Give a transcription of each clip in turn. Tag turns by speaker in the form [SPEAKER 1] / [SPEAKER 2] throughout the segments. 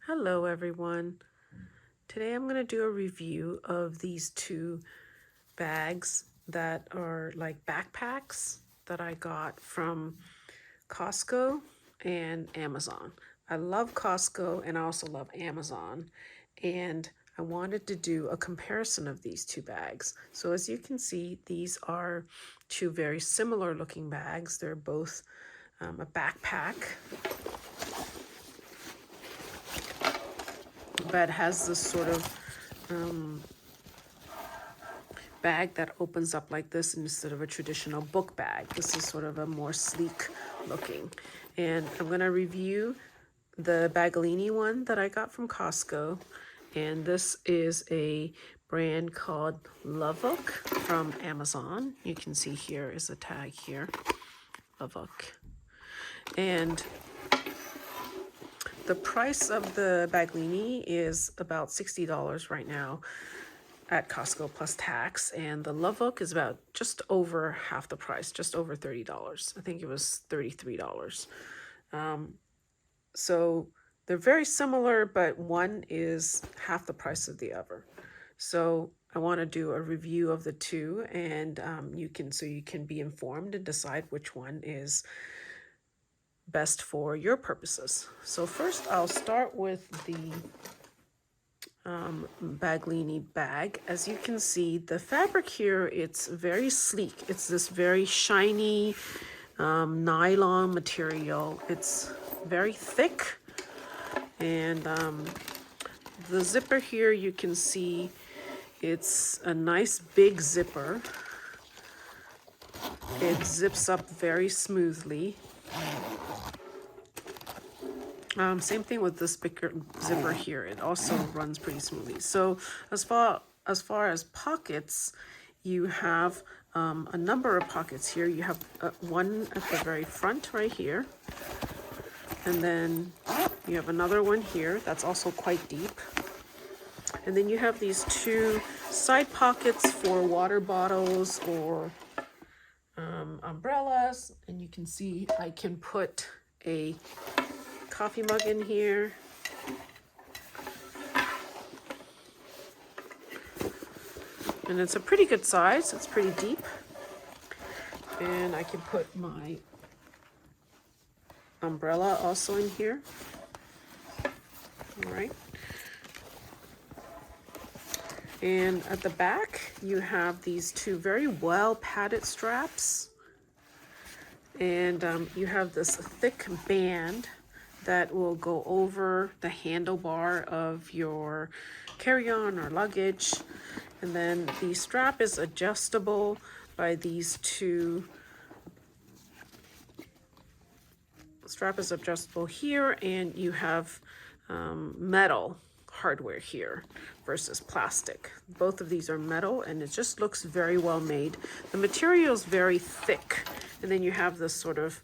[SPEAKER 1] Hello everyone. Today I'm going to do a review of these two bags that are like backpacks that I got from Costco and Amazon. I love Costco and I also love Amazon, and I wanted to do a comparison of these two bags. So as you can see, these are two very similar looking bags. They're both a backpack that has this sort of bag that opens up like this instead of a traditional book bag. This is sort of a more sleek looking. And I'm going to review the Baggallini one that I got from Costco. And this is a brand called LOVEVOOK from Amazon. You can see here is a tag here, LOVEVOOK. And the price of the Baggallini is about $60 right now at Costco plus tax, and the LOVEVOOK is about just over half the price, just over $30. I think it was $33. So they're very similar, but one is half the price of the other. So I want to do a review of the two, and you can be informed and decide which one is best for your purposes. So first I'll start with the Baggallini bag. As you can see, the fabric here, it's very sleek. It's this very shiny nylon material. It's very thick, and the zipper here, you can see it's a nice big zipper. It zips up very smoothly. Same thing with this bigger zipper here. It also runs pretty smoothly. So as far as pockets, you have a number of pockets here. You have one at the very front right here. And then you have another one here that's also quite deep. And then you have these two side pockets for water bottles or umbrellas. And you can see I can put a coffee mug in here. And it's a pretty good size. It's pretty deep. And I can put my umbrella also in here. All right. And at the back, you have these two very well padded straps. And you have this thick band that will go over the handlebar of your carry-on or luggage. And then the strap is adjustable by these two. Strap is adjustable here, and you have metal hardware here versus plastic. Both of these are metal, and it just looks very well made. The material is very thick, and then you have this sort of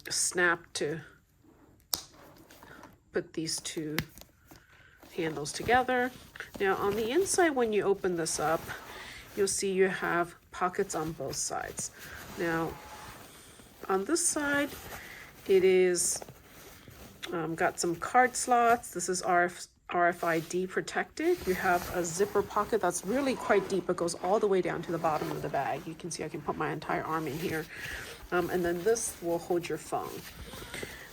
[SPEAKER 1] snap to put these two handles together. Now on the inside, when you open this up, you'll see you have pockets on both sides. Now on this side, it is got some card slots. This is RFID protected. You have a zipper pocket that's really quite deep. It goes all the way down to the bottom of the bag. You can see I can put my entire arm in here. And then this will hold your phone.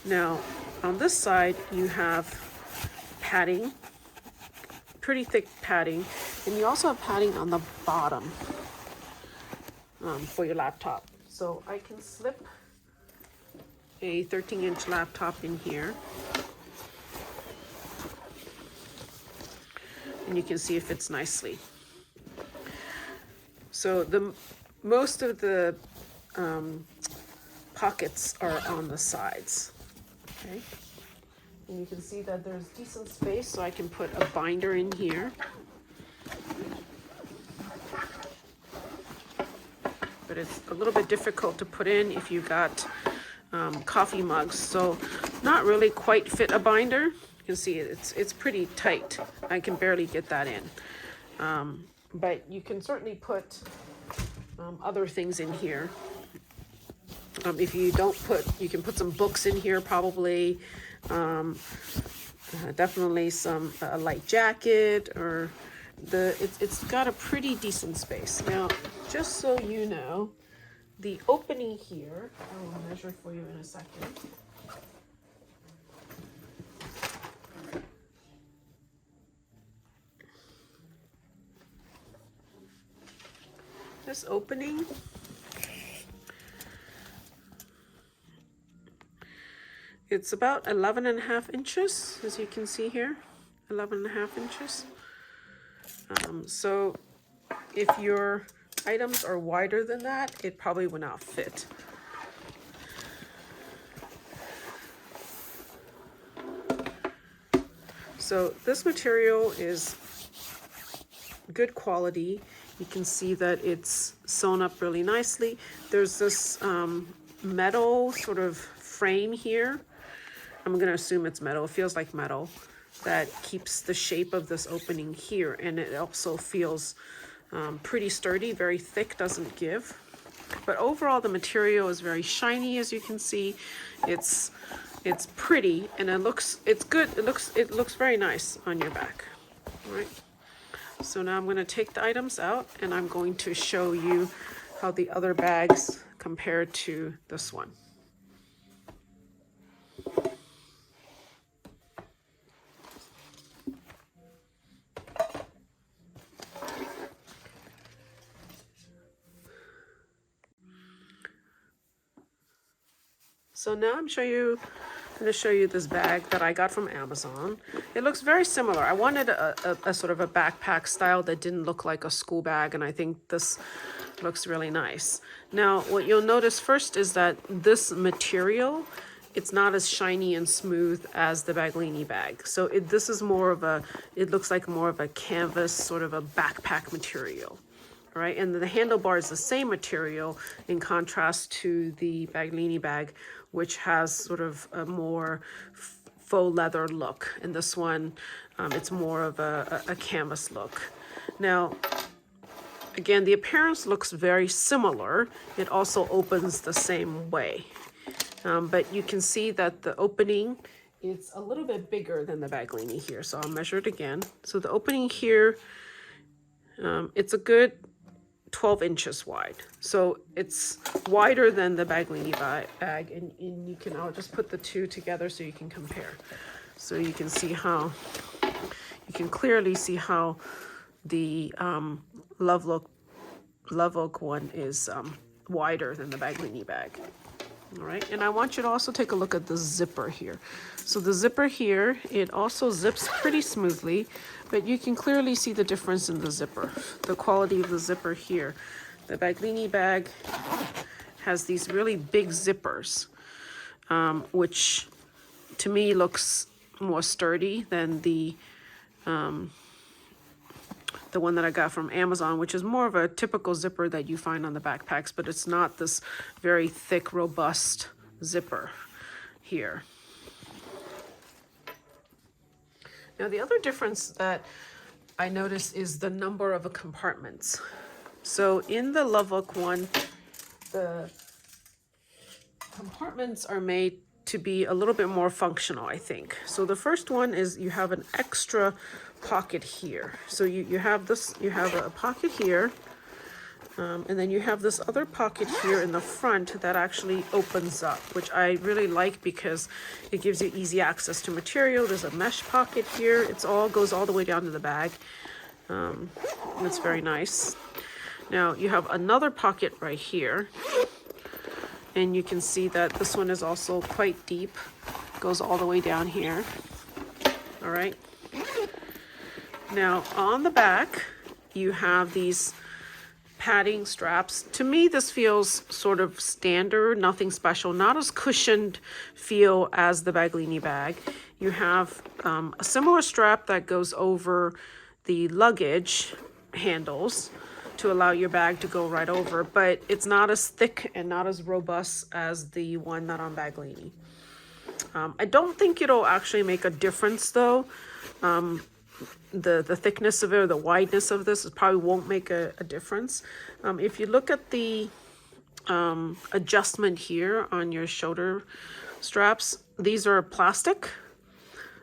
[SPEAKER 1] Now, on this side, you have padding, pretty thick padding, and you also have padding on the bottom for your laptop. So I can slip a 13-inch laptop in here. And you can see it fits nicely. So most of the pockets are on the sides, okay? And you can see that there's decent space, so I can put a binder in here. But it's a little bit difficult to put in if you've got coffee mugs, so not really quite fit a binder. You can see it's pretty tight. I can barely get that in. But you can certainly put other things in here. If you don't put, you can put some books in here probably. Definitely some a light jacket, or it's got a pretty decent space. Now, just so you know, the opening here, I will measure for you in a second. This opening, it's about 11.5 inches, as you can see here, 11.5 inches. So if your items are wider than that, it probably would not fit. So this material is good quality. You can see that it's sewn up really nicely. There's this metal sort of frame here. I'm going to assume it's metal. It feels like metal, that keeps the shape of this opening here. And it also feels pretty sturdy, very thick, doesn't give. But overall, the material is very shiny, as you can see. It's pretty, and it's good. It looks very nice on your back. All right. So now I'm going to take the items out, and I'm going to show you how the other bags compare to this one. So now I'm going to show you this bag that I got from Amazon. It looks very similar. I wanted a sort of a backpack style that didn't look like a school bag, and I think this looks really nice. Now, what you'll notice first is that this material, it's not as shiny and smooth as the Baggallini bag. So this is more of it looks like more of a canvas, sort of a backpack material. Right, and the handlebar is the same material in contrast to the Baggallini bag, which has sort of a more faux leather look. And this one, it's more of a canvas look. Now, again, the appearance looks very similar. It also opens the same way. But you can see that the opening, it's a little bit bigger than the Baggallini here. So I'll measure it again. So the opening here, it's a good 12 inches wide. So it's wider than the Baggallini bag, and you can, I'll just put the two together so you can compare. So you can see how, you can clearly see how the LOVEVOOK one is wider than the Baggallini bag. All right, and I want you to also take a look at the zipper here. So the zipper here, it also zips pretty smoothly, but you can clearly see the difference in the zipper, the quality of the zipper here. The Baggallini bag has these really big zippers, which to me looks more sturdy than the one that I got from Amazon, which is more of a typical zipper that you find on the backpacks, but it's not this very thick, robust zipper here. Now, the other difference that I noticed is the number of compartments. So in the LOVEVOOK one, the compartments are made to be a little bit more functional, I think. So the first one is you have an extra pocket here. So you have this, you have a pocket here, and then you have this other pocket here in the front that actually opens up, which I really like because it gives you easy access to material. There's a mesh pocket here. It's all goes all the way down to the bag. It's very nice. Now you have another pocket right here, and you can see that this one is also quite deep. Goes all the way down here. All right. Now on the back, you have these padding straps. To me, this feels sort of standard, nothing special, not as cushioned feel as the Baggallini bag. You have a similar strap that goes over the luggage handles to allow your bag to go right over, but it's not as thick and not as robust as the one that on Baggallini. I don't think it'll actually make a difference though. The thickness of it or the wideness of this, it probably won't make a difference. If you look at the adjustment here on your shoulder straps, these are plastic.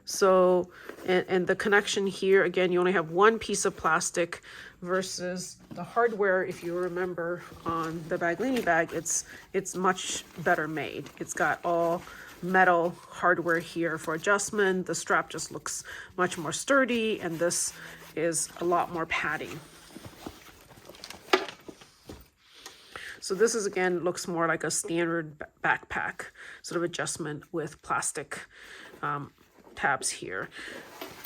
[SPEAKER 1] So, and the connection here, again, you only have one piece of plastic versus the hardware. If you remember on the Baggallini bag, it's much better made. It's got all metal hardware here for adjustment. The strap just looks much more sturdy, and this is a lot more padding. So this is, again, looks more like a standard backpack sort of adjustment with plastic tabs here.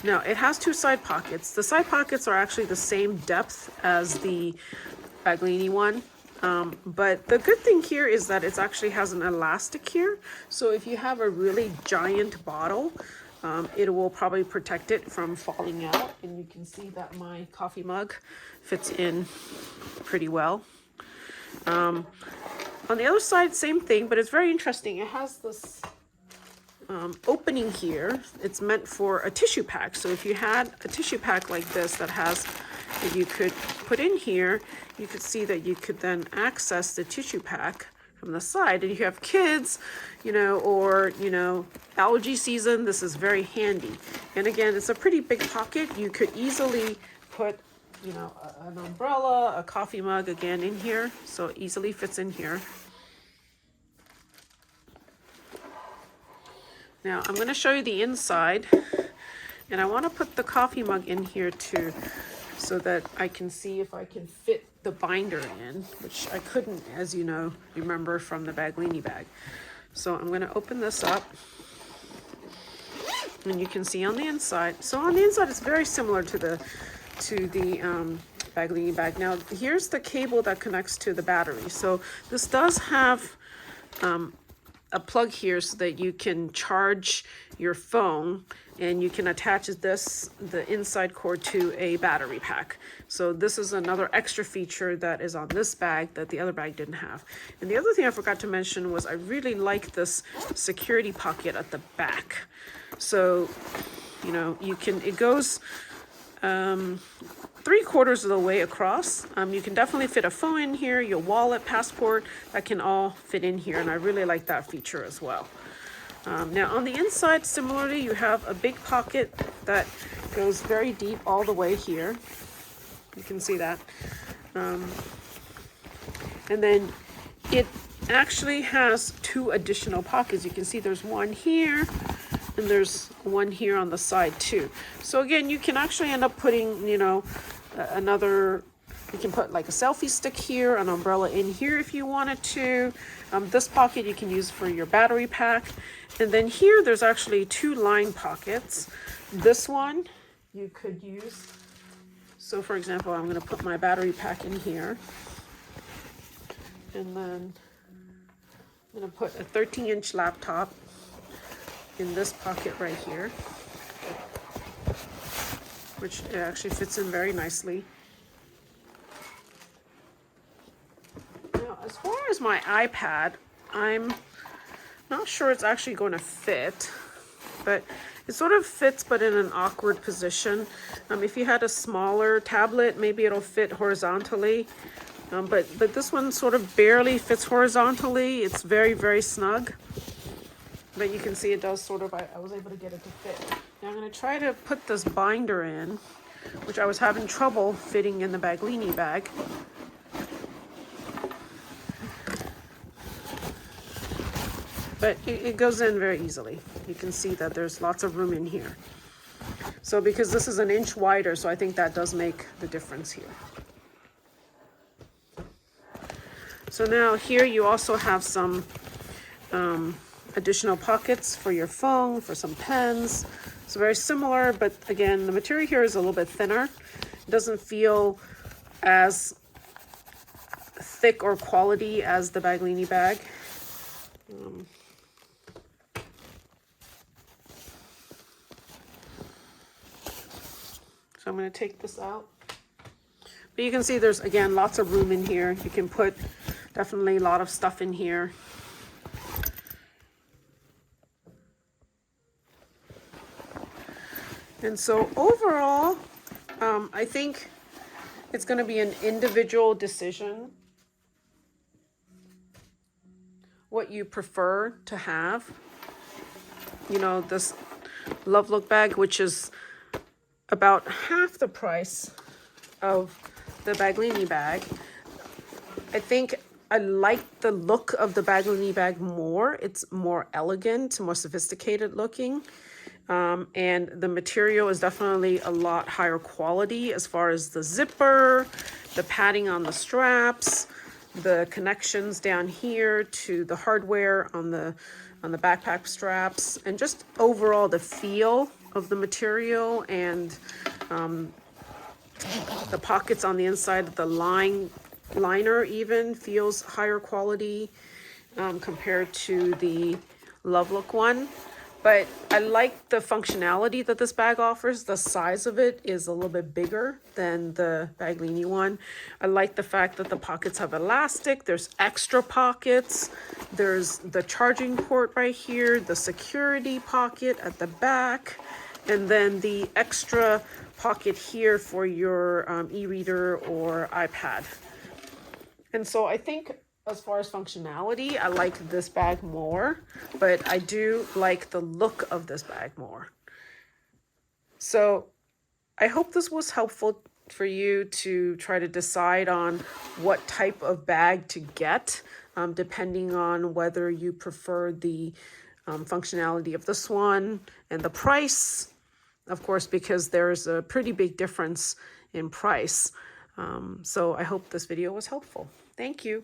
[SPEAKER 1] Now it has two side pockets. The side pockets are actually the same depth as the Baggallini one. But the good thing here is that it actually has an elastic here. So if you have a really giant bottle, it will probably protect it from falling out. And you can see that my coffee mug fits in pretty well. On the other side, same thing, but it's very interesting. It has this opening here. It's meant for a tissue pack. So if you had a tissue pack like this that you could put in here, you could see that you could then access the tissue pack from the side. And if you have kids, or allergy season, this is very handy. And again, it's a pretty big pocket. You could easily put an umbrella, a coffee mug, again, in here, so it easily fits in here. Now I'm going to show you the inside, and I want to put the coffee mug in here too, so that I can see if I can fit the binder in, which I couldn't, as you know, remember from the Baggallini bag. So I'm going to open this up, and you can see on the inside. So on the inside, it's very similar to the Baggallini bag. Now here's the cable that connects to the battery. So this does have a plug here so that you can charge your phone, and you can attach the inside cord to a battery pack. So this is another extra feature that is on this bag that the other bag didn't have. And the other thing I forgot to mention was I really like this security pocket at the back. So it goes 3/4 of the way across. You can definitely fit a phone in here, your wallet, passport, that can all fit in here, and I really like that feature as well. Now on the inside, similarly, you have a big pocket that goes very deep all the way here. You can see that. And then it actually has two additional pockets. You can see there's one here, and there's one here on the side too. So again, you can actually end up putting, you can put like a selfie stick here, an umbrella in here if you wanted to. This pocket you can use for your battery pack. And then here, there's actually two line pockets. This one you could use. So for example, I'm going to put my battery pack in here. And then I'm going to put a 13-inch laptop in this pocket right here, which it actually fits in very nicely. Now, as far as my iPad, I'm not sure it's actually going to fit, but it sort of fits, but in an awkward position. If you had a smaller tablet, maybe it'll fit horizontally, but this one sort of barely fits horizontally. It's very, very snug. But you can see it does sort of, I was able to get it to fit. Now I'm going to try to put this binder in, which I was having trouble fitting in the Baggallini bag. But it goes in very easily. You can see that there's lots of room in here. So because this is an inch wider, so I think that does make the difference here. So now here you also have some additional pockets for your phone, for some pens. It's very similar, but again, the material here is a little bit thinner. It doesn't feel as thick or quality as the Baggallini bag. So I'm going to take this out. But you can see there's, again, lots of room in here. You can put definitely a lot of stuff in here. And so overall, I think it's going to be an individual decision what you prefer to have. you know, this LOVEVOOK bag, which is about half the price of the Baggallini bag. I think I like the look of the Baggallini bag more. It's more elegant, more sophisticated looking. And the material is definitely a lot higher quality as far as the zipper, the padding on the straps, the connections down here to the hardware on the backpack straps, and just overall the feel of the material, and the pockets on the inside of the liner even feels higher quality compared to the LOVEVOOK one. But I like the functionality that this bag offers. The size of it is a little bit bigger than the Baggallini one. I like the fact that the pockets have elastic. There's extra pockets. There's the charging port right here, the security pocket at the back, and then the extra pocket here for your e-reader or iPad. And so I think as far as functionality, I like this bag more, but I do like the look of this bag more. So I hope this was helpful for you to try to decide on what type of bag to get, depending on whether you prefer the functionality of this one and the price, of course, because there's a pretty big difference in price. So I hope this video was helpful. Thank you.